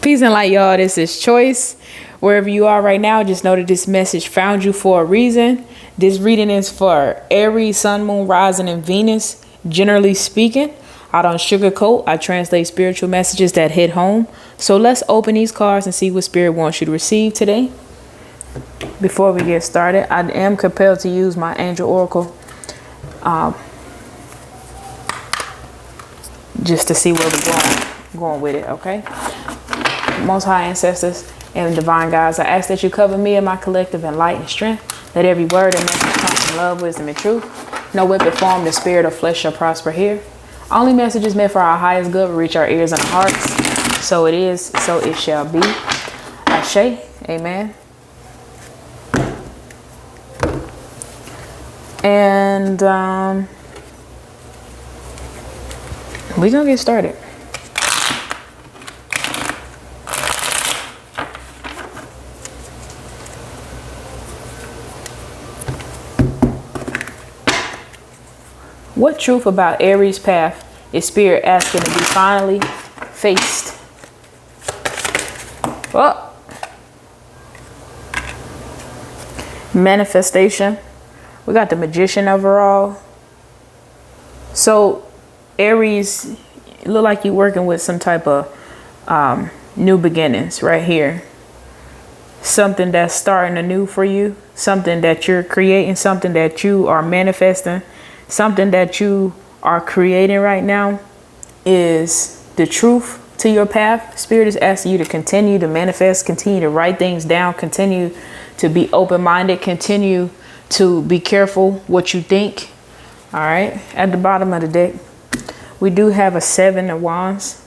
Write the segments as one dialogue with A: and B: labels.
A: Peace and light, y'all. This is Choice. Wherever you are right now, just know that this message found you for a reason. This reading is for Aries, Sun, Moon, Rising, and Venus. Generally speaking, I don't sugarcoat. I translate spiritual messages that hit home. So let's open these cards and see what Spirit wants you to receive today. Before we get started, I am compelled to use my Angel Oracle just to see where we're going with it, okay? Most High Ancestors and Divine Guides, I ask that you cover me and my collective in light and strength. Let every word and message come from love, wisdom, and truth. No weapon formed, the spirit or flesh shall prosper here. Only messages meant for our highest good will reach our ears and our hearts. So it is, so it shall be. Ashe, amen. And we're gonna get started. What truth about Aries' path is Spirit asking to be finally faced? Oh. Manifestation. We got the Magician overall. So Aries, look like you're working with some type of new beginnings right here. Something that's starting anew for you. Something that you're creating. Something that you are manifesting. Something that you are creating right now is the truth to your path. Spirit is asking you to continue to manifest, continue to write things down, continue to be open-minded, continue to be careful what you think. All right. At the bottom of the deck, we do have a 7 of Wands.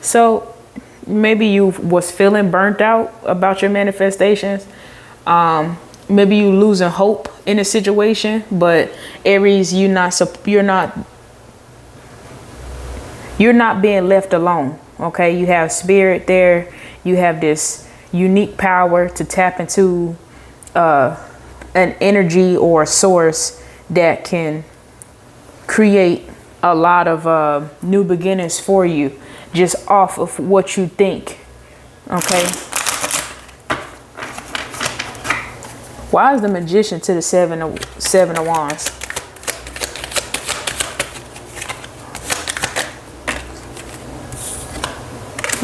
A: So maybe you was feeling burnt out about your manifestations. Maybe you losing hope in a situation, but Aries, you're not being left alone. Okay, you have Spirit there. You have this unique power to tap into an energy or a source that can create a lot of new beginnings for you just off of what you think. Okay. Why is the Magician to the seven of Wands?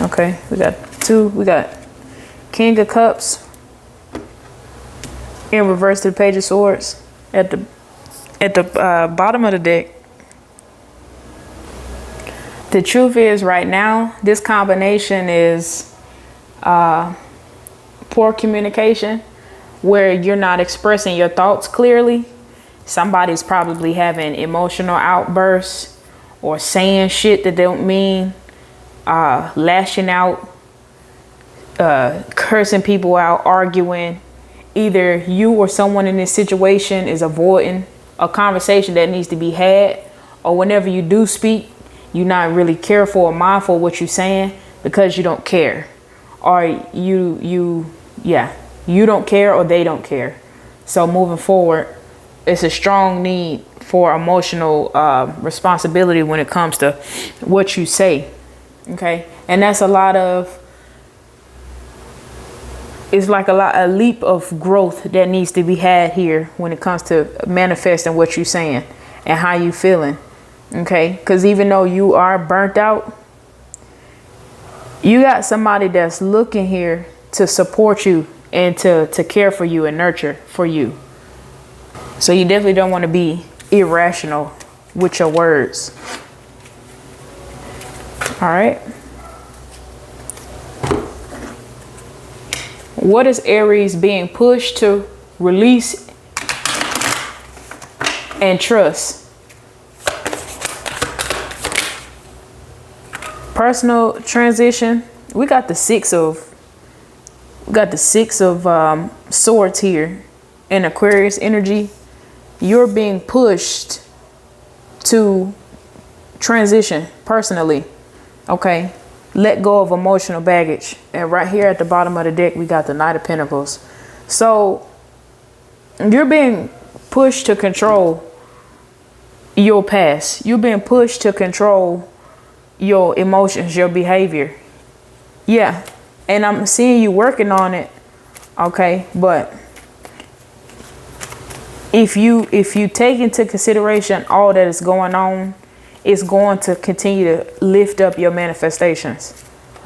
A: Okay, we got King of Cups in reverse to the Page of Swords at the bottom of the deck. The truth is, right now, this combination is poor communication, where you're not expressing your thoughts clearly. Somebody's probably having emotional outbursts or saying shit that they don't mean, lashing out, cursing people out, arguing. Either you or someone in this situation is avoiding a conversation that needs to be had, or whenever you do speak, you're not really careful or mindful of what you're saying because you don't care, or you don't care, or they don't care. So moving forward, it's a strong need for emotional responsibility when it comes to what you say. Okay. And that's a leap of growth that needs to be had here when it comes to manifesting what you're saying and how you feeling. Okay. Because even though you are burnt out, you got somebody that's looking here to support you and to care for you and nurture for you. So you definitely don't want to be irrational with your words. All right. What is Aries being pushed to release and trust? Personal transition. We got the six of swords here in Aquarius energy. You're being pushed to transition personally. Okay. Let go of emotional baggage. And right here at the bottom of the deck, we got the Knight of Pentacles. So you're being pushed to control your past. You're being pushed to control your emotions, your behavior. Yeah, And I'm seeing you working on it. Okay. But if you take into consideration all that is going on, it's going to continue to lift up your manifestations.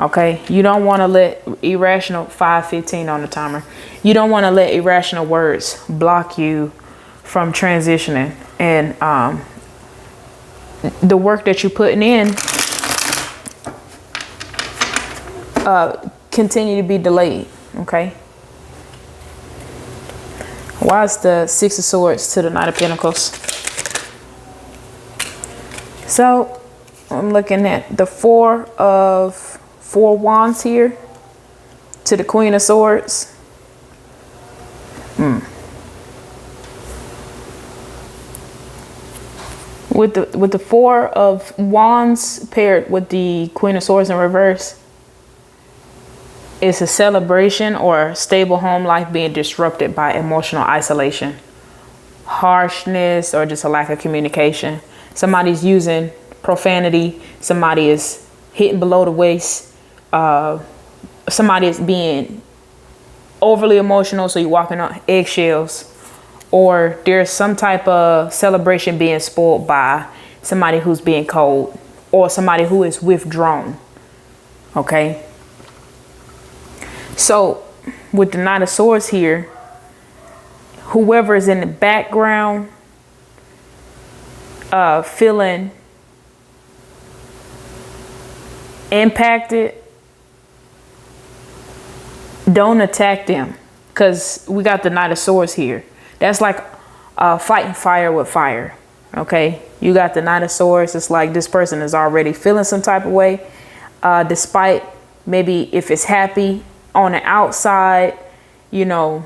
A: Okay. You don't want to let irrational 5:15 on the timer. You don't want to let irrational words block you from transitioning, and the work that you're putting in continue to be delayed. Okay. Why is the Six of Swords to the Knight of Pentacles? So I'm looking at the Four Wands here to the Queen of Swords. With the Four of Wands paired with the Queen of Swords in reverse, it's a celebration or stable home life being disrupted by emotional isolation, harshness, or just a lack of communication. Somebody's using profanity. Somebody is hitting below the waist. Somebody is being overly emotional, so you're walking on eggshells. Or there's some type of celebration being spoiled by somebody who's being cold, or somebody who is withdrawn. Okay. So with the Knight of Swords here, whoever is in the background feeling impacted, don't attack them, because we got the Knight of Swords here. That's like fighting fire with fire. Okay. You got the Knight of Swords. It's like this person is already feeling some type of way, despite maybe if it's happy on the outside, you know,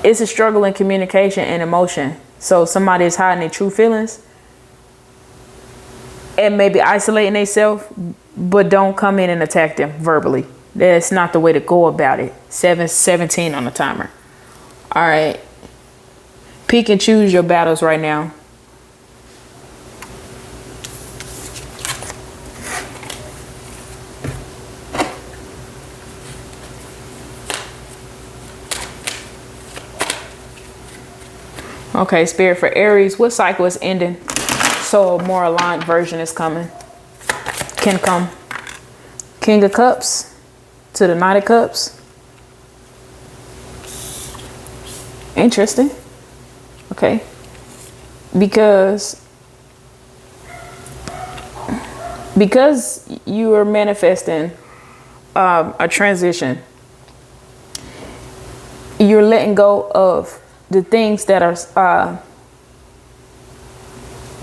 A: it's a struggle in communication and emotion. So somebody is hiding their true feelings and maybe isolating themselves, but don't come in and attack them verbally. That's not the way to go about it. 7:17 on the timer. All right. Pick and choose your battles right now. Okay, Spirit, for Aries, what cycle is ending? So a more aligned version is coming. Can come. King of Cups to the Knight of Cups. Interesting. Okay. Because you are manifesting a transition, you're letting go of the things that are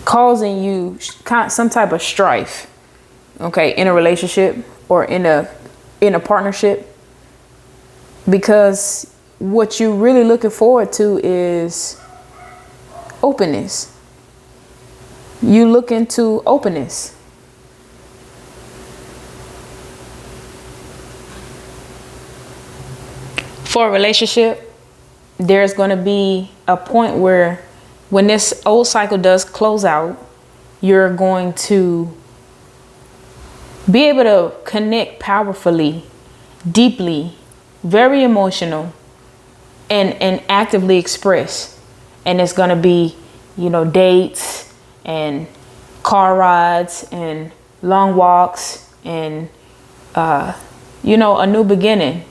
A: causing you some type of strife, okay, in a relationship or in a partnership, because what you're really looking forward to is openness. You look into openness. For a relationship, there's going to be a point where when this old cycle does close out, you're going to be able to connect powerfully, deeply, very emotional, and actively express. And it's going to be, you know, dates and car rides and long walks and, you know, a new beginning.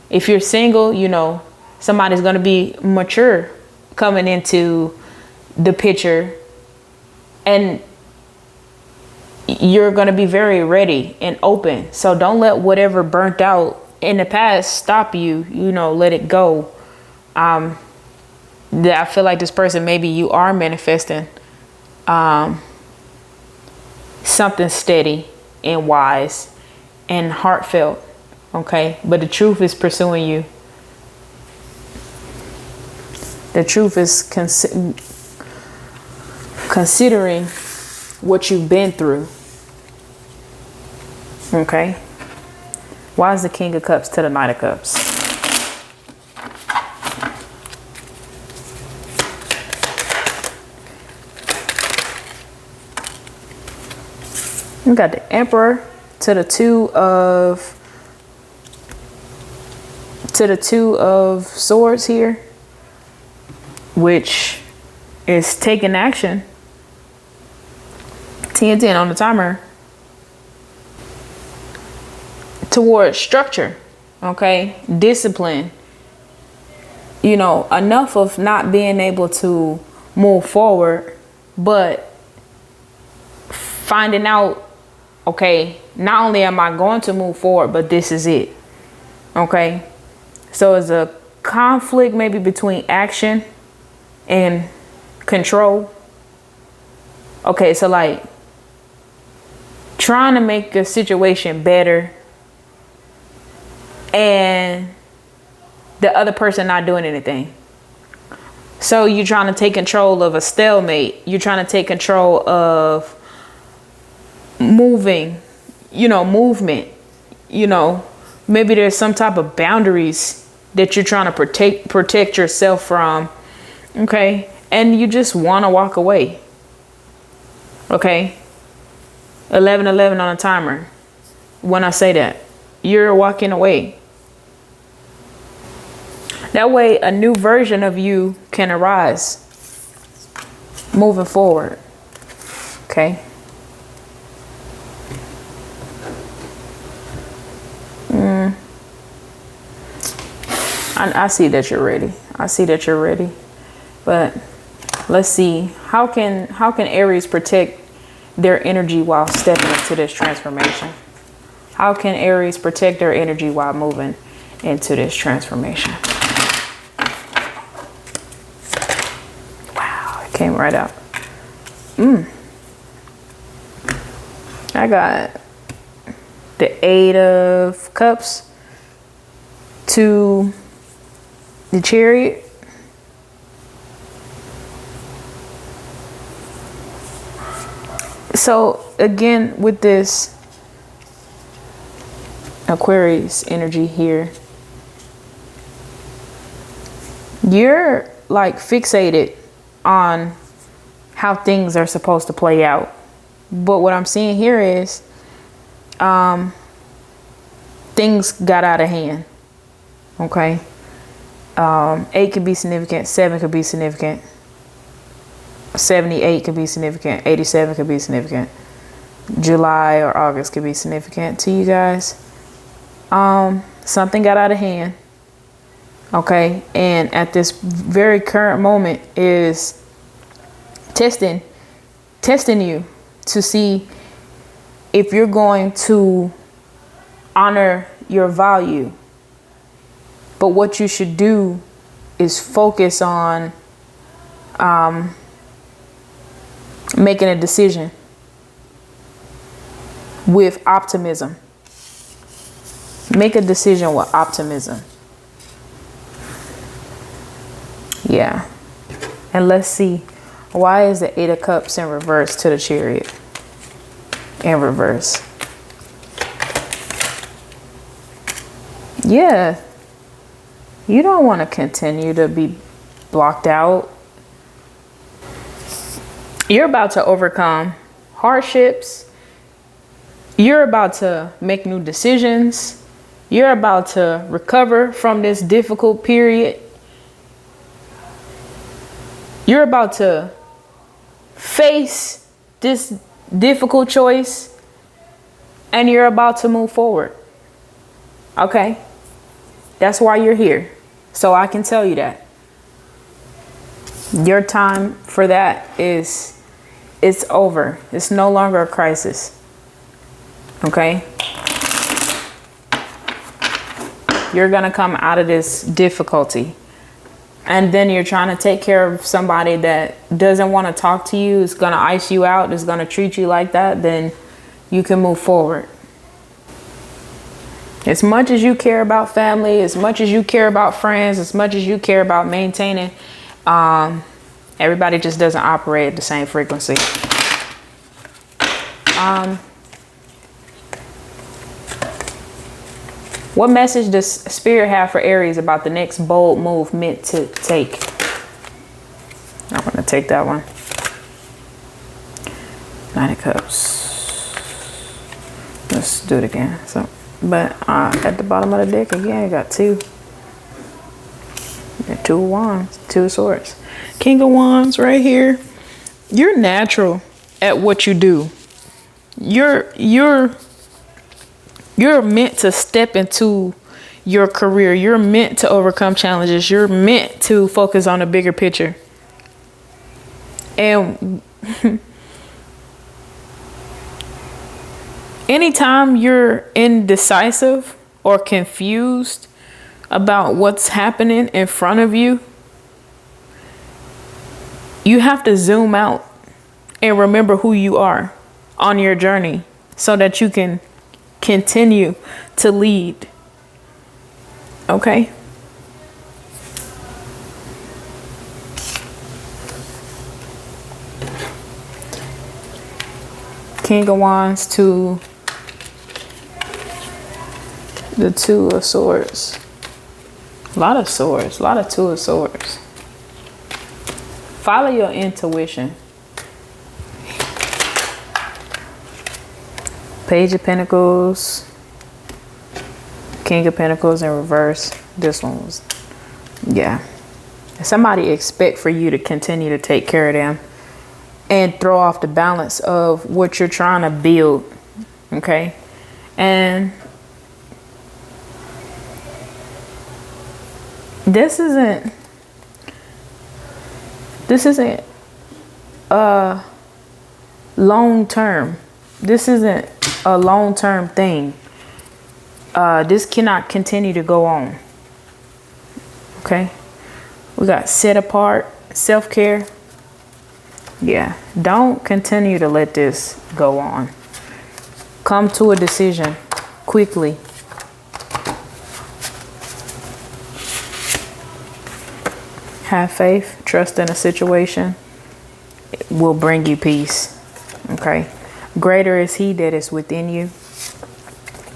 A: If you're single, you know, somebody's going to be mature coming into the picture, and you're going to be very ready and open. So don't let whatever burnt out in the past stop you, you know, let it go. I feel like this person, maybe you are manifesting something steady and wise and heartfelt. Okay. But the truth is pursuing you. The truth is considering what you've been through. Okay. Why is the King of Cups to the Knight of Cups? We got the Emperor to the Two of to the Two of Swords here, which is taking action. 10-10 on the timer. Towards structure, okay? Discipline. You know, enough of not being able to move forward, but finding out, okay, not only am I going to move forward, but this is it. Okay? So it's a conflict maybe between action and control. Okay, so like trying to make a situation better and the other person not doing anything. So you're trying to take control of a stalemate. You're trying to take control of moving, you know, movement, you know, maybe there's some type of boundaries that you're trying to protect yourself from. Okay. And you just want to walk away. Okay. 11-11 on a timer. When I say that, you're walking away. That way a new version of you can arise moving forward. Okay. I see that you're ready. I see that you're ready. But let's see. How can Aries protect their energy while stepping into this transformation? How can Aries protect their energy while moving into this transformation? Wow, it came right out. I got the 8 of Cups to the Chariot. So again, with this Aquarius energy here, you're like fixated on how things are supposed to play out. But what I'm seeing here is things got out of hand. Okay. 8 could be significant. 7 could be significant. 78 could be significant. 87 could be significant. July or August could be significant to you guys. Something got out of hand. Okay. And at this very current moment is testing you to see if you're going to honor your value. But what you should do is focus on making a decision with optimism. Make a decision with optimism. Yeah. And let's see. Why is the 8 of Cups in reverse to the Chariot? In reverse. Yeah. You don't want to continue to be blocked out. You're about to overcome hardships. You're about to make new decisions. You're about to recover from this difficult period. You're about to face this difficult choice and you're about to move forward. Okay? That's why you're here. So I can tell you that. Your time for that it's over. It's no longer a crisis. Okay? You're going to come out of this difficulty. And then you're trying to take care of somebody that doesn't want to talk to you, is going to ice you out, is going to treat you like that, then you can move forward. As much as you care about family, as much as you care about friends, as much as you care about maintaining, everybody just doesn't operate at the same frequency. What message does Spirit have for Aries about the next bold move meant to take? I'm going to take that one. 9 of Cups. Let's do it again. So, but at the bottom of the deck again, I got 2. Two of Wands, Two of Swords. King of Wands right here. You're natural at what you do. You're meant to step into your career. You're meant to overcome challenges. You're meant to focus on a bigger picture. And anytime you're indecisive or confused about what's happening in front of you, you have to zoom out and remember who you are on your journey so that you can continue to lead. Okay? King of Wands to the Two of Swords. A lot of swords, a lot of Two of Swords. Follow your intuition. Page of Pentacles, King of Pentacles in reverse. This one was, yeah. Somebody expect for you to continue to take care of them and throw off the balance of what you're trying to build. Okay. And this isn't long term. This isn't a long-term thing. This cannot continue to go on. Okay. We got set apart, self-care. Yeah. Don't continue to let this go on. Come to a decision quickly. Have faith, trust in a situation. It will bring you peace. Okay. Greater is he that is within you.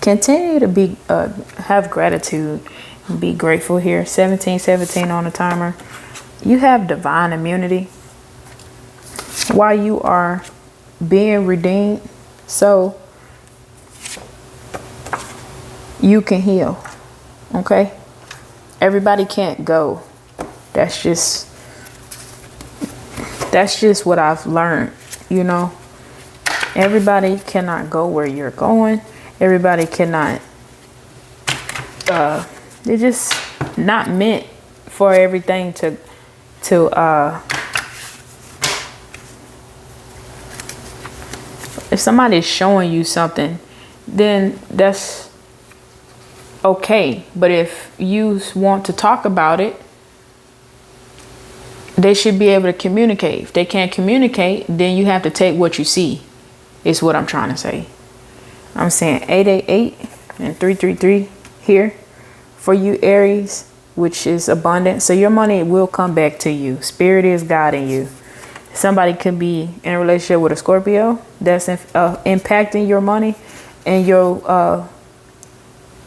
A: Continue to be have gratitude and be grateful here. 1717 on the timer. You have divine immunity while you are being redeemed, so you can heal. Okay. Everybody can't go. That's just what I've learned, you know. Everybody cannot go where you're going. Everybody cannot, they're just not meant for everything to if somebody's showing you something, then that's okay. But if you want to talk about it, they should be able to communicate. If they can't communicate, then you have to take what you see, is what I'm trying to say. I'm saying 888 and 333 here for you, Aries, which is abundant. So your money will come back to you. Spirit is guiding you. Somebody could be in a relationship with a Scorpio that's impacting your money and your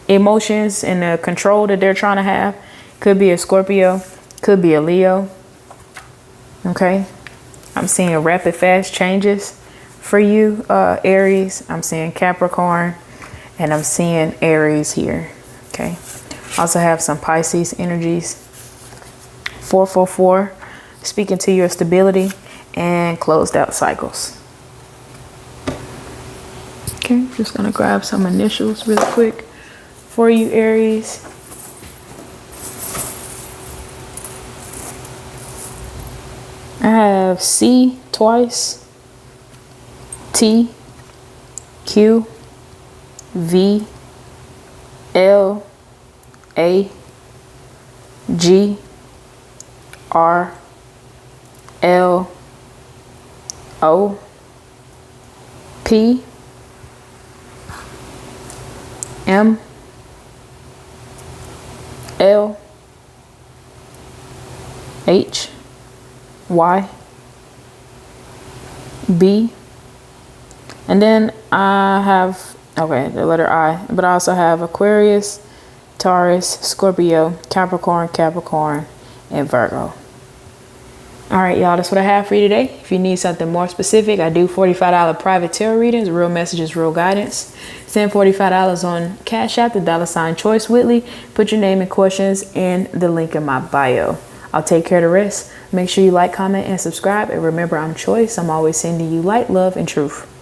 A: emotions and the control that they're trying to have. Could be a Scorpio, could be a Leo. Okay. I'm seeing rapid, fast changes for you, Aries. I'm seeing Capricorn and I'm seeing Aries here. Okay. Also have some Pisces energies. 444, speaking to your stability and closed out cycles. Okay. Just going to grab some initials really quick for you, Aries. I have C twice, T, Q, V, L, A, G, R, L, O, P, M, L, H, Y, B, and then I have, okay, the letter I, but I also have Aquarius, Taurus, Scorpio, Capricorn, and Virgo. All right, y'all, that's what I have for you today. If you need something more specific, I do $45 private tarot readings, real messages, real guidance. Send $45 on Cash App, the $Choice Whitley. Put your name and questions in the link in my bio. I'll take care of the rest. Make sure you like, comment, and subscribe. And remember, I'm Choice. I'm always sending you light, love, and truth.